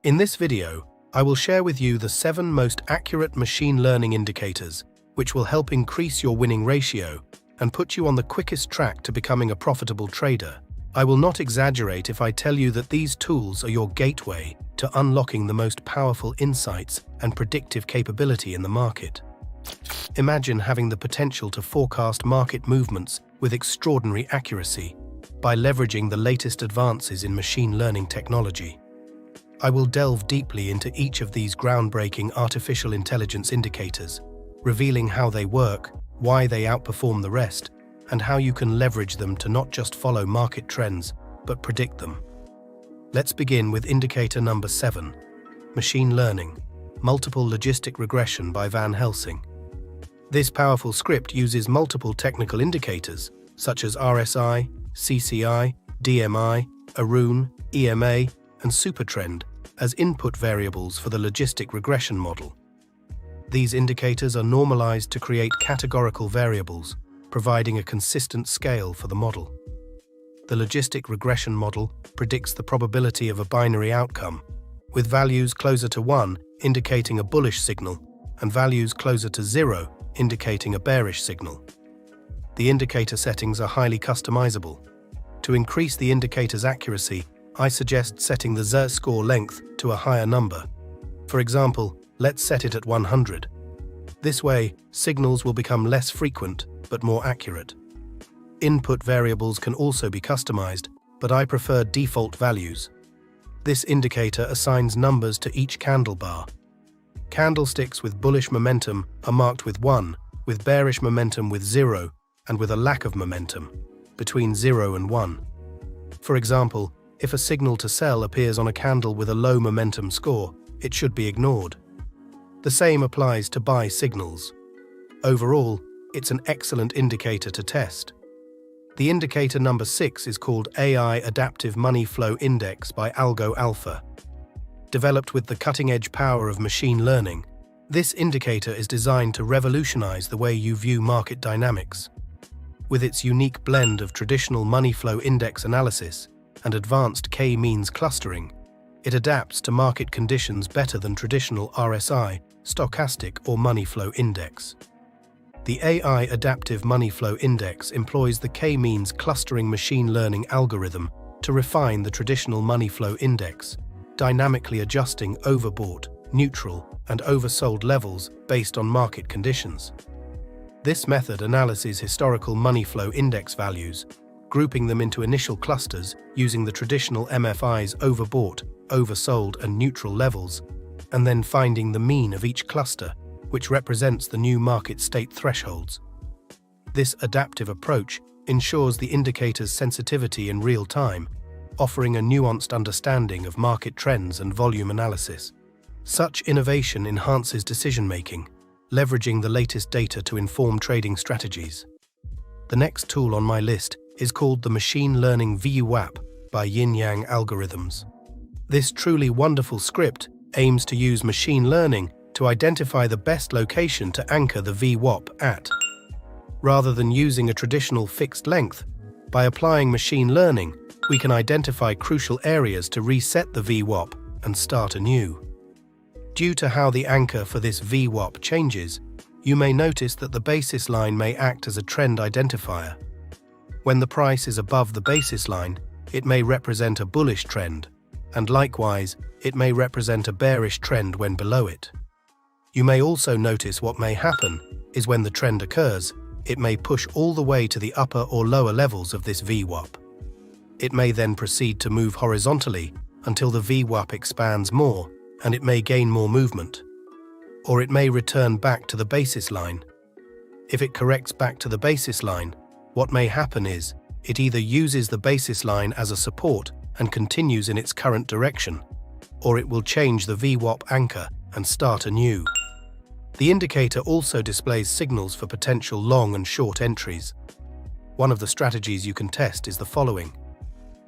In this video, I will share with you the 7 most accurate machine learning indicators, which will help increase your winning ratio and put you on the quickest track to becoming a profitable trader. I will not exaggerate if I tell you that these tools are your gateway to unlocking the most powerful insights and predictive capability in the market. Imagine having the potential to forecast market movements with extraordinary accuracy by leveraging the latest advances in machine learning technology. I will delve deeply into each of these groundbreaking artificial intelligence indicators, revealing how they work, why they outperform the rest, and how you can leverage them to not just follow market trends, but predict them. Let's begin with indicator number 7, Machine Learning, Multiple Logistic Regression by Van Helsing. This powerful script uses multiple technical indicators, such as RSI, CCI, DMI, ARUN, EMA, and Supertrend, as input variables for the logistic regression model. These indicators are normalized to create categorical variables, providing a consistent scale for the model. The logistic regression model predicts the probability of a binary outcome, with values closer to 1 indicating a bullish signal and values closer to 0 indicating a bearish signal. The indicator settings are highly customizable. To increase the indicator's accuracy, I suggest setting the z-score length to a higher number. For example, let's set it at 100. This way, signals will become less frequent but more accurate. Input variables can also be customized, but I prefer default values. This indicator assigns numbers to each candle bar. Candlesticks with bullish momentum are marked with 1, with bearish momentum with 0, and with a lack of momentum, between 0 and 1. For example, if a signal to sell appears on a candle with a low momentum score, it should be ignored. The same applies to buy signals. Overall, it's an excellent indicator to test. The indicator number 6 is called AI Adaptive Money Flow Index by Algo Alpha. Developed with the cutting-edge power of machine learning, this indicator is designed to revolutionize the way you view market dynamics. With its unique blend of traditional money flow index analysis and advanced K-means clustering, it adapts to market conditions better than traditional RSI, stochastic, or money flow index. The AI Adaptive Money Flow Index employs the K-means clustering machine learning algorithm to refine the traditional money flow index, dynamically adjusting overbought, neutral, and oversold levels based on market conditions. This method analyzes historical money flow index values, grouping them into initial clusters using the traditional MFI's overbought, oversold, and neutral levels, and then finding the mean of each cluster, which represents the new market state thresholds. This adaptive approach ensures the indicator's sensitivity in real time, offering a nuanced understanding of market trends and volume analysis. Such innovation enhances decision-making, leveraging the latest data to inform trading strategies. The next tool on my list is called the Machine Learning VWAP by Yin Yang Algorithms. This truly wonderful script aims to use machine learning to identify the best location to anchor the VWAP at. Rather than using a traditional fixed length, by applying machine learning, we can identify crucial areas to reset the VWAP and start anew. Due to how the anchor for this VWAP changes, you may notice that the basis line may act as a trend identifier. When the price is above the basis line, it may represent a bullish trend, and likewise, it may represent a bearish trend when below it. You may also notice what may happen is when the trend occurs, it may push all the way to the upper or lower levels of this VWAP. It may then proceed to move horizontally until the VWAP expands more and it may gain more movement. Or it may return back to the basis line. If it corrects back to the basis line, what may happen is it either uses the basis line as a support and continues in its current direction, or it will change the VWAP anchor and start anew. The indicator also displays signals for potential long and short entries. One of the strategies you can test is the following.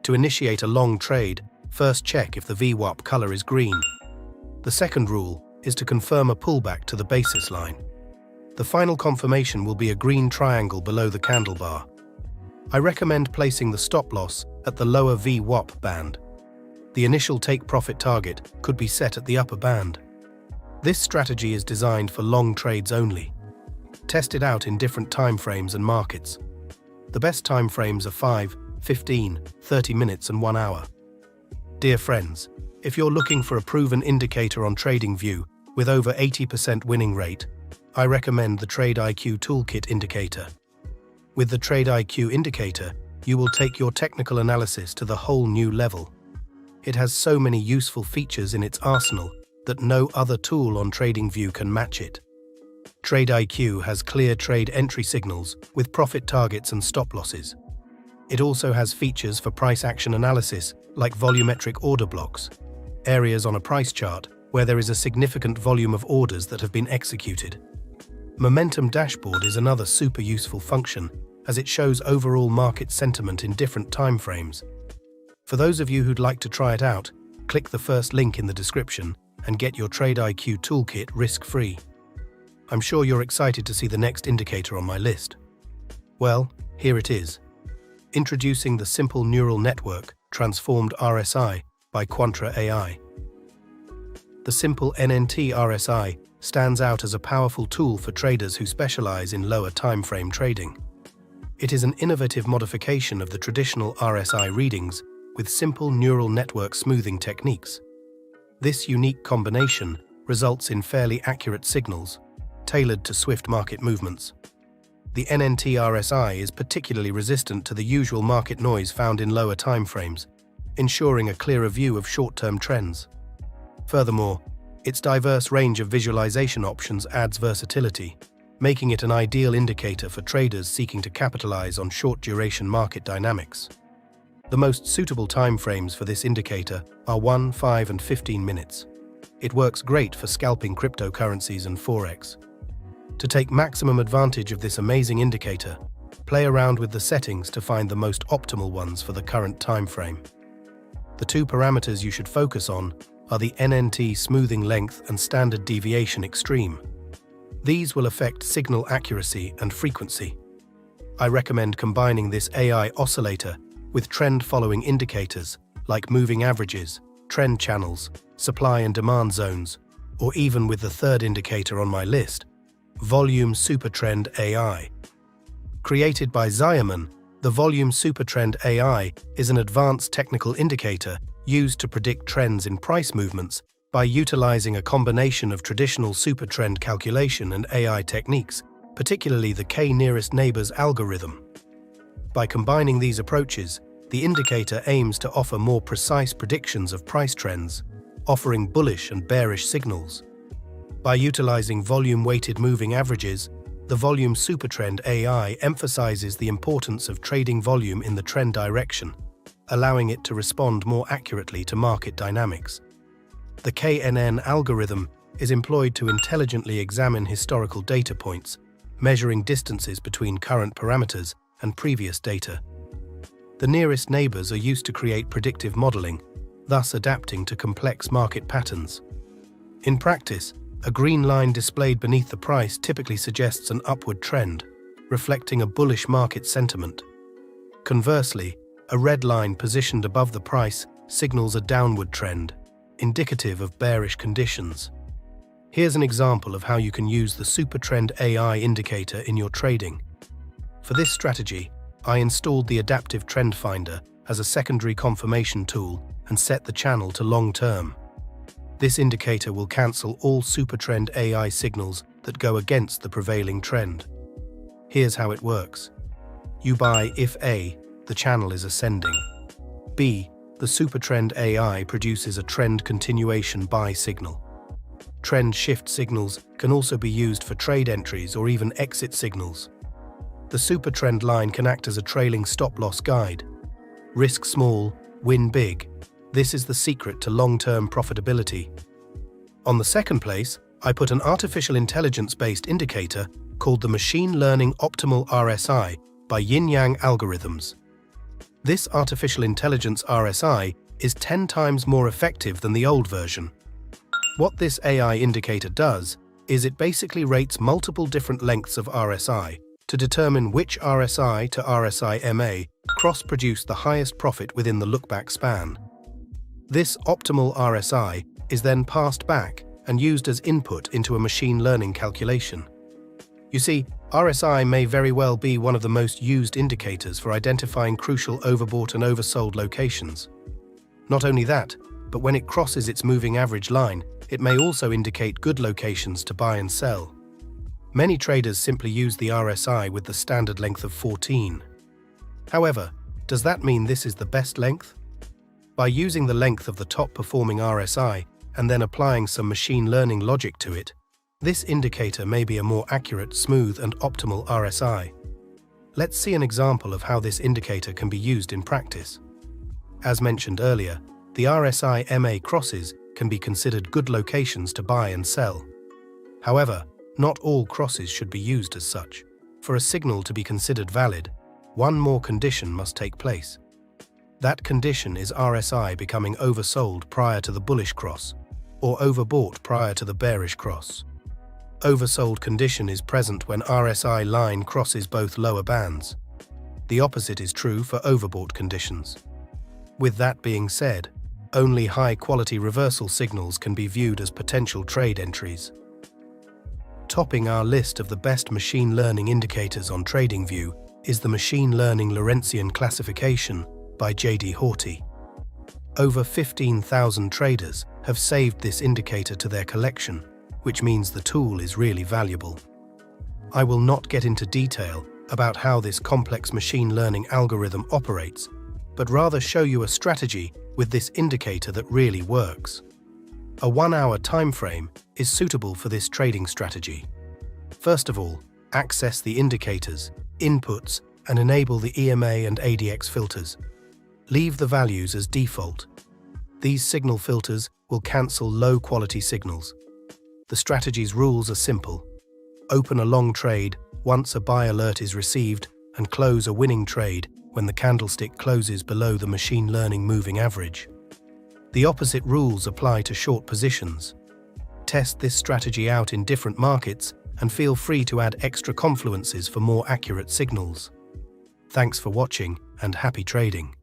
To initiate a long trade, first check if the VWAP color is green. The second rule is to confirm a pullback to the basis line. The final confirmation will be a green triangle below the candle bar. I recommend placing the stop loss at the lower VWAP band. The initial take-profit target could be set at the upper band. This strategy is designed for long trades only. Test it out in different time frames and markets. The best time frames are 5, 15, 30 minutes and 1 hour. Dear friends, if you're looking for a proven indicator on TradingView with over 80% winning rate, I recommend the TradeIQ Toolkit indicator. With the TradeIQ indicator, you will take your technical analysis to the whole new level. It has so many useful features in its arsenal that no other tool on TradingView can match it. TradeIQ has clear trade entry signals with profit targets and stop losses. It also has features for price action analysis like volumetric order blocks, areas on a price chart where there is a significant volume of orders that have been executed. Momentum Dashboard is another super useful function as it shows overall market sentiment in different time frames. For those of you who'd like to try it out, click the first link in the description and get your TradeIQ Toolkit risk-free. I'm sure you're excited to see the next indicator on my list. Well, here it is. Introducing the Simple Neural Network Transformed RSI by Quantra AI. The Simple NNT RSI stands out as a powerful tool for traders who specialize in lower time frame trading. It is an innovative modification of the traditional RSI readings with simple neural network smoothing techniques. This unique combination results in fairly accurate signals, tailored to swift market movements. The NNT RSI is particularly resistant to the usual market noise found in lower time frames, ensuring a clearer view of short-term trends. Furthermore, its diverse range of visualization options adds versatility, making it an ideal indicator for traders seeking to capitalize on short-duration market dynamics. The most suitable time frames for this indicator are 1, 5, and 15 minutes. It works great for scalping cryptocurrencies and forex. To take maximum advantage of this amazing indicator, play around with the settings to find the most optimal ones for the current time frame. The two parameters you should focus on are the NNT smoothing length and standard deviation extreme. These will affect signal accuracy and frequency. I recommend combining this AI oscillator with trend-following indicators like moving averages, trend channels, supply and demand zones, or even with the third indicator on my list, Volume Supertrend AI. Created by Xiamen, the Volume Supertrend AI is an advanced technical indicator used to predict trends in price movements by utilizing a combination of traditional supertrend calculation and AI techniques, particularly the K-nearest neighbors algorithm. By combining these approaches, the indicator aims to offer more precise predictions of price trends, offering bullish and bearish signals. By utilizing volume-weighted moving averages, the Volume Supertrend AI emphasizes the importance of trading volume in the trend direction, allowing it to respond more accurately to market dynamics. The KNN algorithm is employed to intelligently examine historical data points, measuring distances between current parameters and previous data. The nearest neighbors are used to create predictive modeling, thus adapting to complex market patterns. In practice, a green line displayed beneath the price typically suggests an upward trend, reflecting a bullish market sentiment. Conversely, a red line positioned above the price signals a downward trend, indicative of bearish conditions. Here's an example of how you can use the Supertrend AI indicator in your trading. For this strategy, I installed the Adaptive Trend Finder as a secondary confirmation tool and set the channel to long term. This indicator will cancel all Supertrend AI signals that go against the prevailing trend. Here's how it works. You buy if A, the channel is ascending. B, the Supertrend AI produces a trend continuation buy signal. Trend shift signals can also be used for trade entries or even exit signals. The Supertrend line can act as a trailing stop-loss guide. Risk small, win big. This is the secret to long-term profitability. On the second place, I put an artificial intelligence-based indicator called the Machine Learning Optimal RSI by Yin Yang Algorithms. This artificial intelligence RSI is 10 times more effective than the old version. What this AI indicator does is it basically rates multiple different lengths of RSI to determine which RSI to RSI MA cross-produce the highest profit within the look-back span. This optimal RSI is then passed back and used as input into a machine learning calculation. You see, RSI may very well be one of the most used indicators for identifying crucial overbought and oversold locations. Not only that, but when it crosses its moving average line, it may also indicate good locations to buy and sell. Many traders simply use the RSI with the standard length of 14. However, does that mean this is the best length? By using the length of the top-performing RSI and then applying some machine learning logic to it, this indicator may be a more accurate, smooth, and optimal RSI. Let's see an example of how this indicator can be used in practice. As mentioned earlier, the RSI MA crosses can be considered good locations to buy and sell. However, not all crosses should be used as such. For a signal to be considered valid, one more condition must take place. That condition is RSI becoming oversold prior to the bullish cross, or overbought prior to the bearish cross. Oversold condition is present when RSI line crosses both lower bands. The opposite is true for overbought conditions. With that being said, only high-quality reversal signals can be viewed as potential trade entries. Topping our list of the best machine learning indicators on TradingView is the Machine Learning Lorentzian Classification by J.D. Horty. Over 15,000 traders have saved this indicator to their collection, which means the tool is really valuable. I will not get into detail about how this complex machine learning algorithm operates, but rather show you a strategy with this indicator that really works. A 1-hour time frame is suitable for this trading strategy. First of all, access the indicators, inputs, and enable the EMA and ADX filters. Leave the values as default. These signal filters will cancel low-quality signals. The strategy's rules are simple. Open a long trade once a buy alert is received and close a winning trade when the candlestick closes below the machine learning moving average. The opposite rules apply to short positions. Test this strategy out in different markets and feel free to add extra confluences for more accurate signals. Thanks for watching and happy trading.